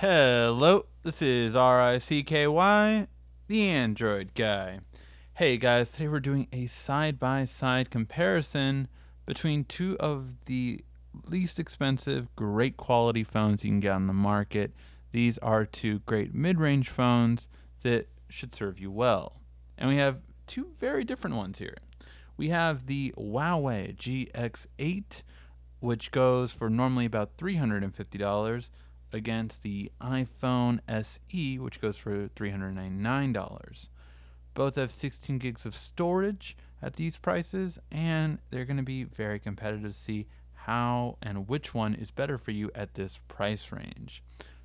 Hello, this is RICKY, the Android guy. Hey guys, today we're doing a side-by-side comparison between two of the least expensive, great quality phones you can get on the market. These are two great mid-range phones that should serve you well. And we have two very different ones here. We have the Huawei Gx8, which goes for normally about $350 against the iPhone SE, which goes for $399. Both have 16 gigs of storage at these prices, and they're going to be very competitive to see how and which one is better for you at this price range.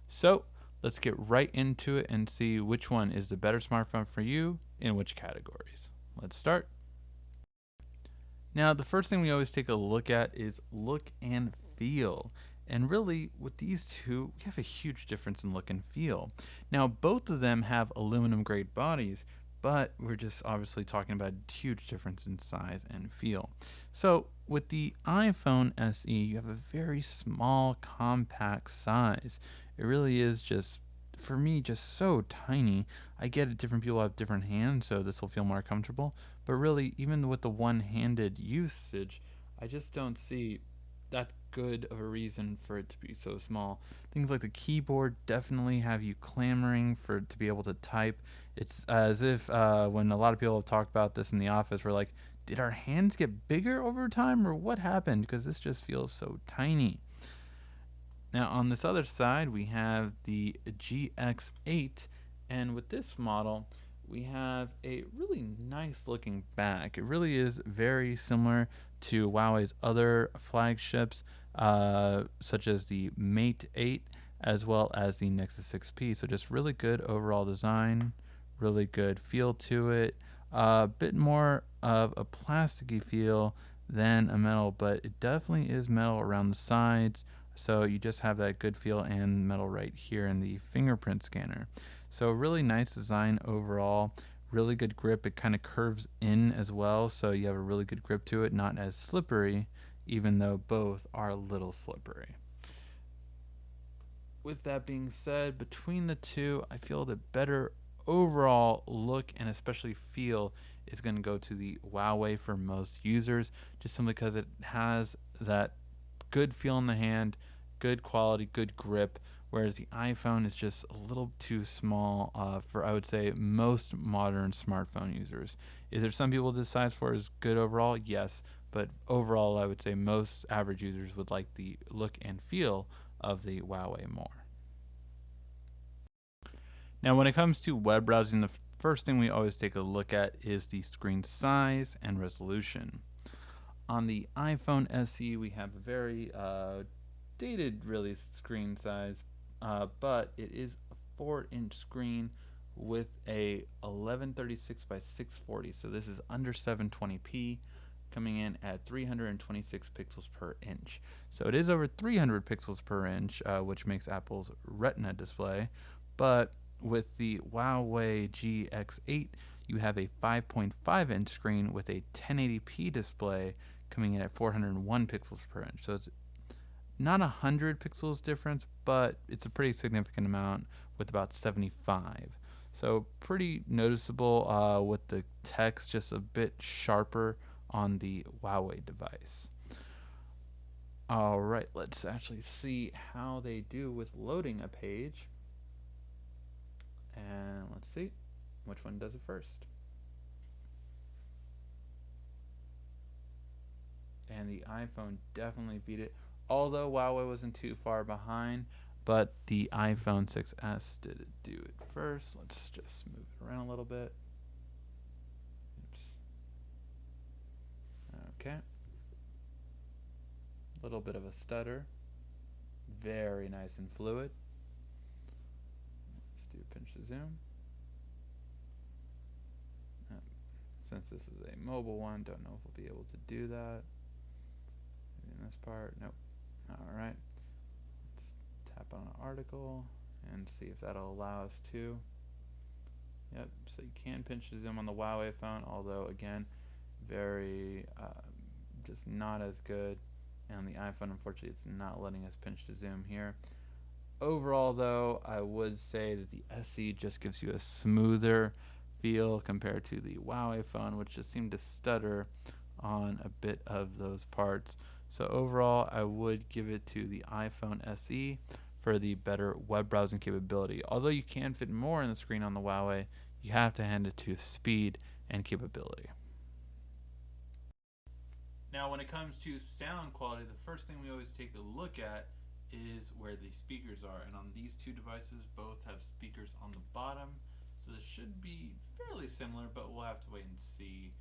So let's get right into it and see which one is the better smartphone for you in which categories. Let's start. Now, the first thing we always take a look at is look and feel. And really, with these two, we have a huge difference in look and feel. Now, both of them have aluminum grade bodies, but we're just obviously talking about a huge difference in size and feel. So, with the iPhone SE, you have a very small, compact size. It really is just, for me, just so tiny. I get it, different people have different hands, so this will feel more comfortable. But really, even with the one-handed usage, I just don't see that good of a reason for it to be so small. Things like the keyboard definitely have you clamoring for it to be able to type. It's as if when a lot of people have talked about this in the office, we're like, did our hands get bigger over time or what happened? Because this just feels so tiny. Now on this other side, we have the GX8, and with this model, we have a really nice looking back. It really is very similar to Huawei's other flagships, such as the Mate 8 as well as the Nexus 6P. So just really good overall design, really good feel to it. A bit more of a plasticky feel than a metal, but it definitely is metal around the sides. So you just have that good feel and metal right here in the fingerprint scanner. So really nice design overall, really good grip. It kind of curves in as well, so you have a really good grip to it, not as slippery, even though both are a little slippery. With that being said, between the two, I feel the better overall look and especially feel is going to go to the Huawei for most users, just simply because it has that good feel in the hand, good quality, good grip, whereas the iPhone is just a little too small for, I would say, most modern smartphone users. Is there some people this size for is good overall? Yes, but overall, I would say most average users would like the look and feel of the Huawei more. Now, when it comes to web browsing, the first thing we always take a look at is the screen size and resolution. On the iPhone SE, we have a very dated, really, screen size, but it is a 4-inch screen with a 1136 by 640. So this is under 720p, coming in at 326 pixels per inch. So it is over 300 pixels per inch, which makes Apple's Retina display. But with the Huawei GX8, you have a 5.5-inch screen with a 1080p display coming in at 401 pixels per inch. So it's not 100 pixels difference, but it's a pretty significant amount with about 75. So pretty noticeable with the text just a bit sharper on the Huawei device. All right, let's actually see how they do with loading a page. And let's see which one does it first. And the iPhone definitely beat it, although Huawei wasn't too far behind, but the iPhone 6s did do it first. Let's just move it around a little bit. Oops. Okay. A little bit of a stutter. Very nice and fluid. Let's do pinch to zoom. Since this is a mobile one, don't know if we'll be able to do that. In this part, nope. Alright, let's tap on an article and see if that'll allow us to. Yep, so you can pinch to zoom on the Huawei phone, although again, very just not as good. And on the iPhone, unfortunately, it's not letting us pinch to zoom here. Overall, though, I would say that the SE just gives you a smoother feel compared to the Huawei phone, which just seemed to stutter on a bit of those parts. So overall, I would give it to the iPhone SE for the better web browsing capability. Although you can fit more in the screen on the Huawei, you have to hand it to speed and capability. Now, when it comes to sound quality, the first thing we always take a look at is where the speakers are. And on these two devices, both have speakers on the bottom. So this should be fairly similar, but we'll have to wait and see.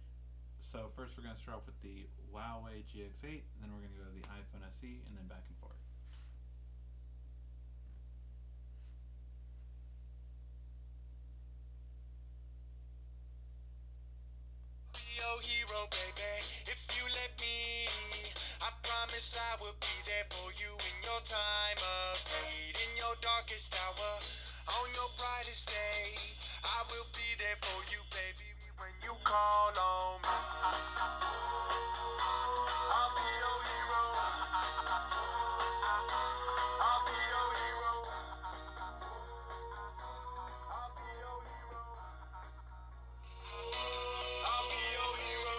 So first we're going to start off with the Huawei Gx8, then we're going to go to the iPhone SE, and then back and forth. Your hero, baby. If you let me, I promise I will be there for you in your time of need, in your darkest hour, on your brightest day. I will be there for you, baby, when you call on me. I'll be your hero. I'll be your hero. I'll be your hero. I'll be your hero.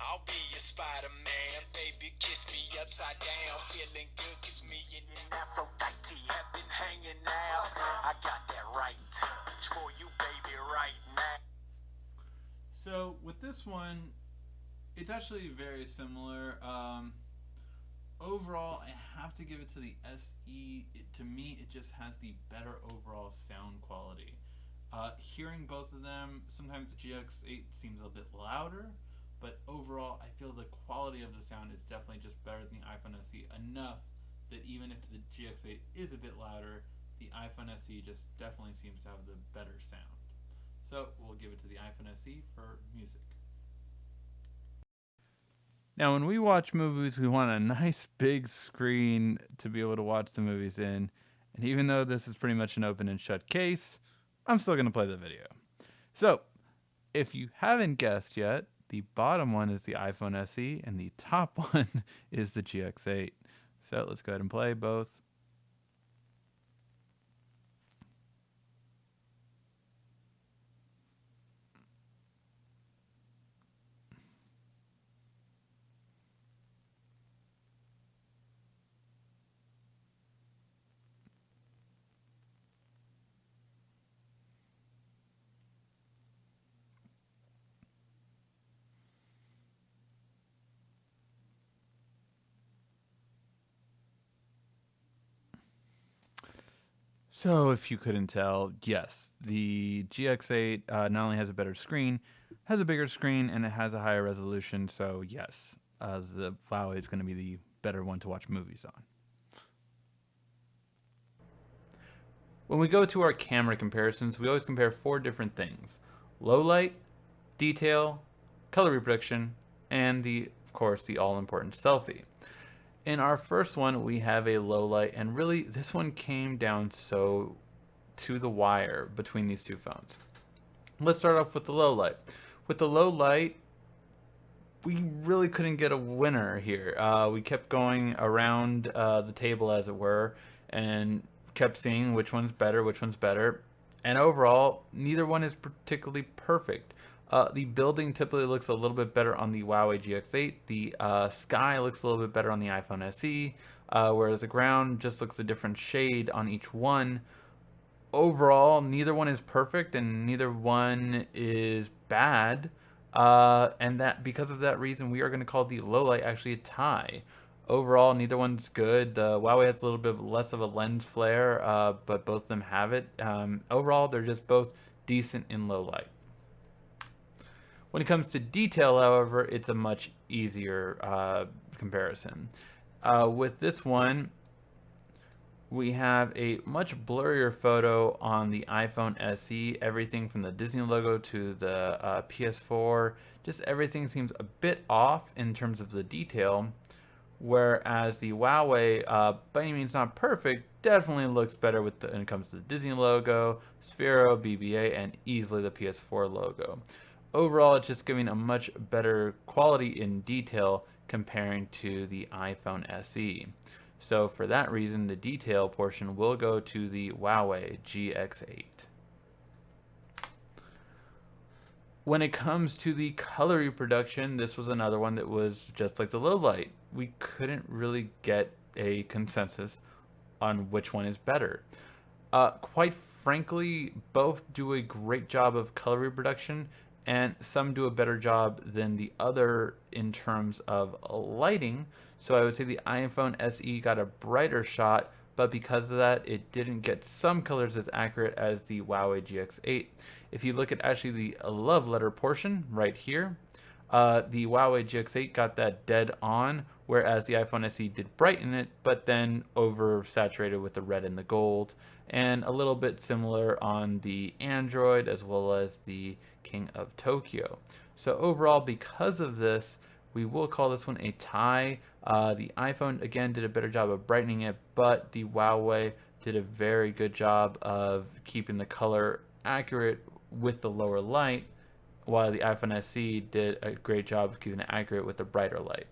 I'll be your Spider-Man, baby, kiss me upside down. Feeling good, cause me and Aphrodite have been hanging out. I got that right touch for you, baby, right now. So with this one, it's actually very similar. Overall, I have to give it to the SE. To me, it just has the better overall sound quality. Hearing both of them, sometimes the GX8 seems a bit louder, but overall, I feel the quality of the sound is definitely just better than the iPhone SE enough that even if the GX8 is a bit louder, the iPhone SE just definitely seems to have the better sound. So we'll give it to the iPhone SE for music. Now, when we watch movies, we want a nice big screen to be able to watch the movies in. And even though this is pretty much an open and shut case, I'm still going to play the video. So, if you haven't guessed yet, the bottom one is the iPhone SE and the top one is the GX8. So, let's go ahead and play both. So, if you couldn't tell, yes, the GX8 not only has a better screen, has a bigger screen, and it has a higher resolution. So, yes, the Huawei is going to be the better one to watch movies on. When we go to our camera comparisons, we always compare 4 different things: low light, detail, color reproduction, and of course, the all-important selfie. In our first one, we have a low light, and really, this one came down so to the wire between these two phones. Let's start off with the low light. With the low light, we really couldn't get a winner here. We kept going around the table, as it were, and kept seeing which one's better, which one's better. And overall, neither one is particularly perfect. The building typically looks a little bit better on the Huawei GX8. The sky looks a little bit better on the iPhone SE, whereas the ground just looks a different shade on each one. Overall, neither one is perfect and neither one is bad. And that because of that reason, we are going to call the low light actually a tie. Overall, neither one's good. The Huawei has a little bit less of a lens flare, but both of them have it. Overall, they're just both decent in low light. When it comes to detail, however, it's a much easier comparison. With this one, we have a much blurrier photo on the iPhone SE. Everything from the Disney logo to the PS4, just everything seems a bit off in terms of the detail. Whereas the Huawei, by any means not perfect, definitely looks better when it comes to the Disney logo, Sphero, BBA, and easily the PS4 logo. Overall, it's just giving a much better quality in detail comparing to the iPhone SE. So for that reason, the detail portion will go to the Huawei Gx8. When it comes to the color reproduction, this was another one that was just like the low light. We couldn't really get a consensus on which one is better. Quite frankly, both do a great job of color reproduction, and some do a better job than the other in terms of lighting. So I would say the iPhone SE got a brighter shot, but because of that, it didn't get some colors as accurate as the Huawei GX8. If you look at actually the love letter portion right here, the Huawei GX8 got that dead on, whereas the iPhone SE did brighten it, but then oversaturated with the red and the gold, and a little bit similar on the Android as well as the King of Tokyo. So overall, because of this, we will call this one a tie. The iPhone, again, did a better job of brightening it, but the Huawei did a very good job of keeping the color accurate with the lower light, while the iPhone SE did a great job of keeping it accurate with the brighter light.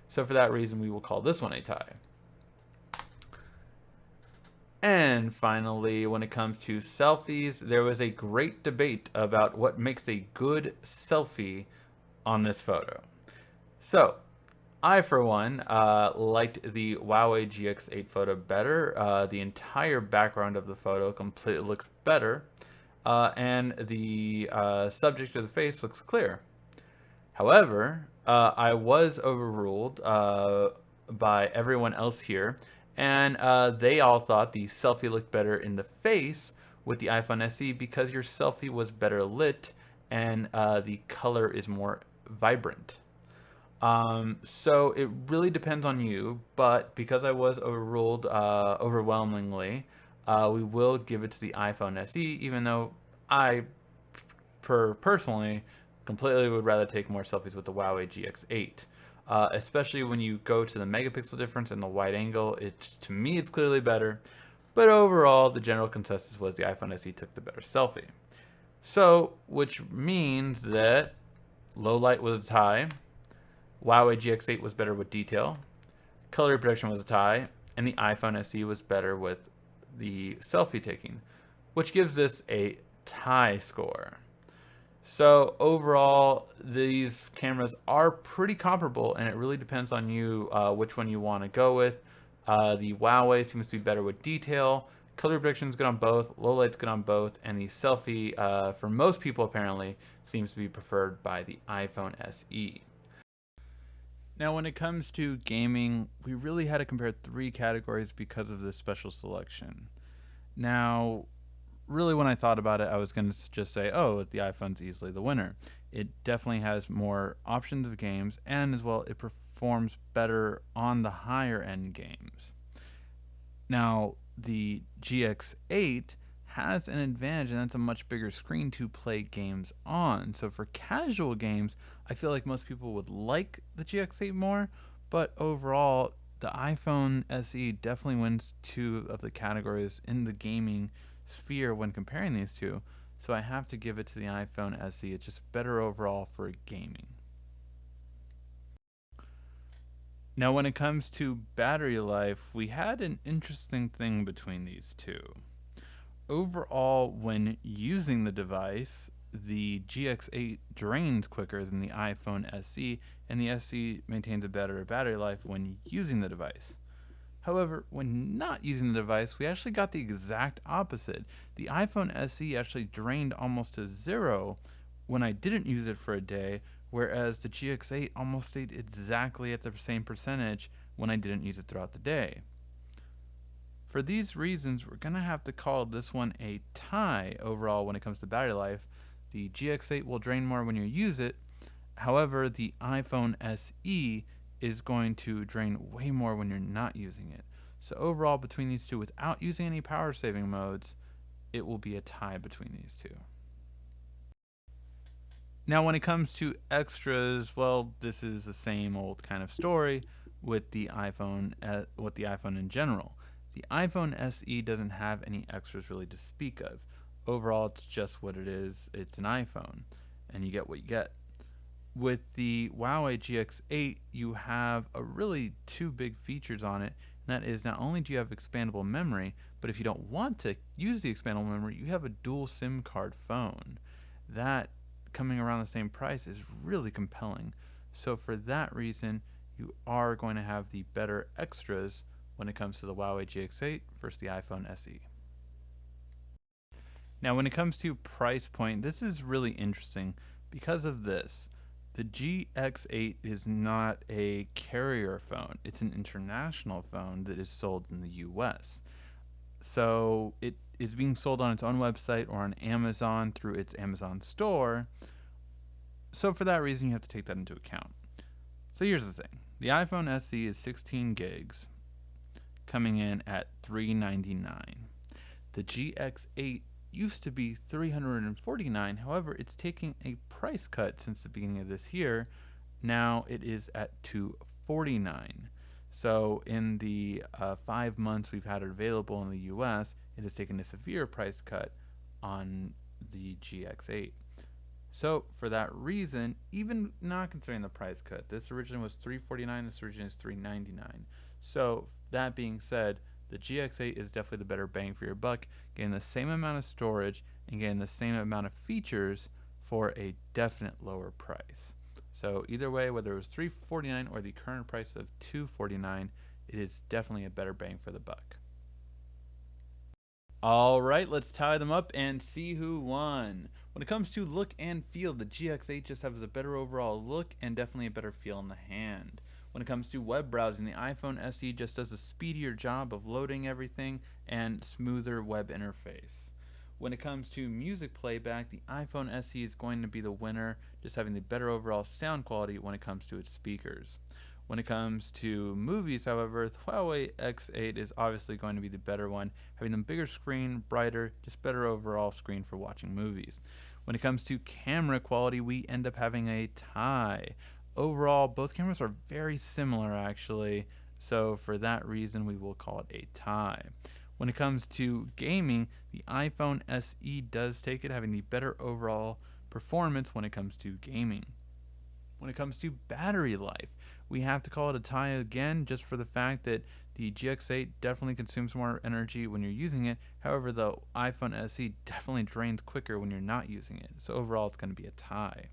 So for that reason, we will call this one a tie. And finally, when it comes to selfies, there was a great debate about what makes a good selfie on this photo. So I, for one, liked the Huawei GX8 photo better. The entire background of the photo completely looks better, and the subject of the face looks clear. However, I was overruled by everyone else here, and they all thought the selfie looked better in the face with the iPhone SE because your selfie was better lit and the color is more vibrant. So it really depends on you, but because I was overruled overwhelmingly, we will give it to the iPhone SE, even though I personally completely would rather take more selfies with the Huawei GX8. Especially when you go to the megapixel difference and the wide angle, to me it's clearly better, but overall the general consensus was the iPhone SE took the better selfie. So, which means that low light was a tie, Huawei GX8 was better with detail, color reproduction was a tie, and the iPhone SE was better with the selfie taking, which gives this a tie score. So overall, these cameras are pretty comparable, and it really depends on you which one you want to go with. The Huawei seems to be better with detail. Color reproduction is good on both. Low light's good on both, and the selfie, for most people apparently, seems to be preferred by the iPhone SE. Now, when it comes to gaming, we really had to compare three categories because of this special selection. Now, really, when I thought about it, I was going to just say, oh, the iPhone's easily the winner. It definitely has more options of games, and as well, it performs better on the higher end games. Now, the GX8 has an advantage, and that's a much bigger screen to play games on. So for casual games, I feel like most people would like the GX8 more, but overall, the iPhone SE definitely wins two of the categories in the gaming sphere when comparing these two, so I have to give it to the iPhone SE. It's just better overall for gaming. Now, when it comes to battery life, we had an interesting thing between these two. Overall, when using the device, the GX8 drains quicker than the iPhone SE, and the SE maintains a better battery life when using the device. However, when not using the device, we actually got the exact opposite. The iPhone SE actually drained almost to zero when I didn't use it for a day, whereas the GX8 almost stayed exactly at the same percentage when I didn't use it throughout the day. For these reasons, we're going to have to call this one a tie overall when it comes to battery life. The GX8 will drain more when you use it. However, the iPhone SE is going to drain way more when you're not using it. So overall, between these two, without using any power saving modes, it will be a tie between these two. Now, when it comes to extras, well, this is the same old kind of story with the iPhone in general. The iPhone SE doesn't have any extras really to speak of. Overall, it's just what it is. It's an iPhone, and you get what you get. With the Huawei Gx8, you have a really two big features on it, and that is not only do you have expandable memory, but if you don't want to use the expandable memory, you have a dual SIM card phone. That, coming around the same price, is really compelling. So for that reason, you are going to have the better extras when it comes to the Huawei Gx8 versus the iPhone SE. Now, when it comes to price point, this is really interesting because of this. The GX8 is not a carrier phone. It's an international phone that is sold in the US. So it is being sold on its own website or on Amazon through its Amazon store. So for that reason, you have to take that into account. So here's the thing. The iPhone SE is 16 gigs, coming in at $399. The GX8 used to be $349. However, it's taking a price cut since the beginning of this year. Now it is at $249. So in the 5 months we've had it available in the US, it has taken a severe price cut on the GX8. So for that reason, even not considering the price cut, this originally was $349, this originally is $399. So that being said, the GX8 is definitely the better bang for your buck, getting the same amount of storage and getting the same amount of features for a definite lower price. So either way, whether it was $349 or the current price of $249, it is definitely a better bang for the buck. All right, let's tie them up and see who won. When it comes to look and feel, the GX8 just has a better overall look and definitely a better feel in the hand. When it comes to web browsing, the iPhone SE just does a speedier job of loading everything and smoother web interface. When it comes to music playback, the iPhone SE is going to be the winner, just having the better overall sound quality when it comes to its speakers. When it comes to movies, however, the Huawei X8 is obviously going to be the better one, having the bigger screen, brighter, just better overall screen for watching movies. When it comes to camera quality, we end up having a tie. Overall, both cameras are very similar actually, so for that reason we will call it a tie. When it comes to gaming, the iPhone SE does take it, having the better overall performance when it comes to gaming. When it comes to battery life, we have to call it a tie again, just for the fact that the GX8 definitely consumes more energy when you're using it. However, the iPhone SE definitely drains quicker when you're not using it. So overall, it's going to be a tie.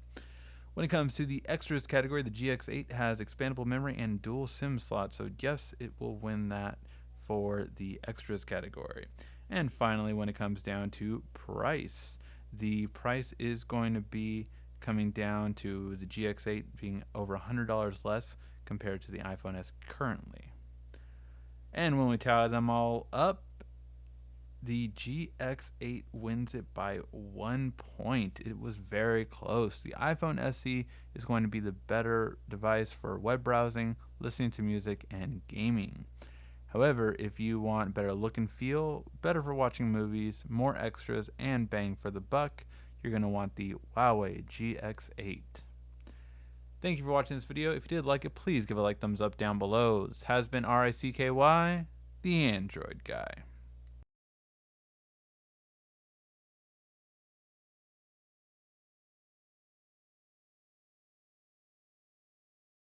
When it comes to the extras category, the GX8 has expandable memory and dual SIM slots, so yes, it will win that for the extras category. And finally, when it comes down to price, the price is going to be coming down to the GX8 being over $100 less compared to the iPhone S currently. And when we tally them all up, the GX8 wins it by 1 point. It was very close. The iPhone SE is going to be the better device for web browsing, listening to music, and gaming. However, if you want better look and feel, better for watching movies, more extras, and bang for the buck, you're going to want the Huawei Gx8. Thank you for watching this video. If you did like it, please give a thumbs up down below. This has been RICKY, the Android Guy.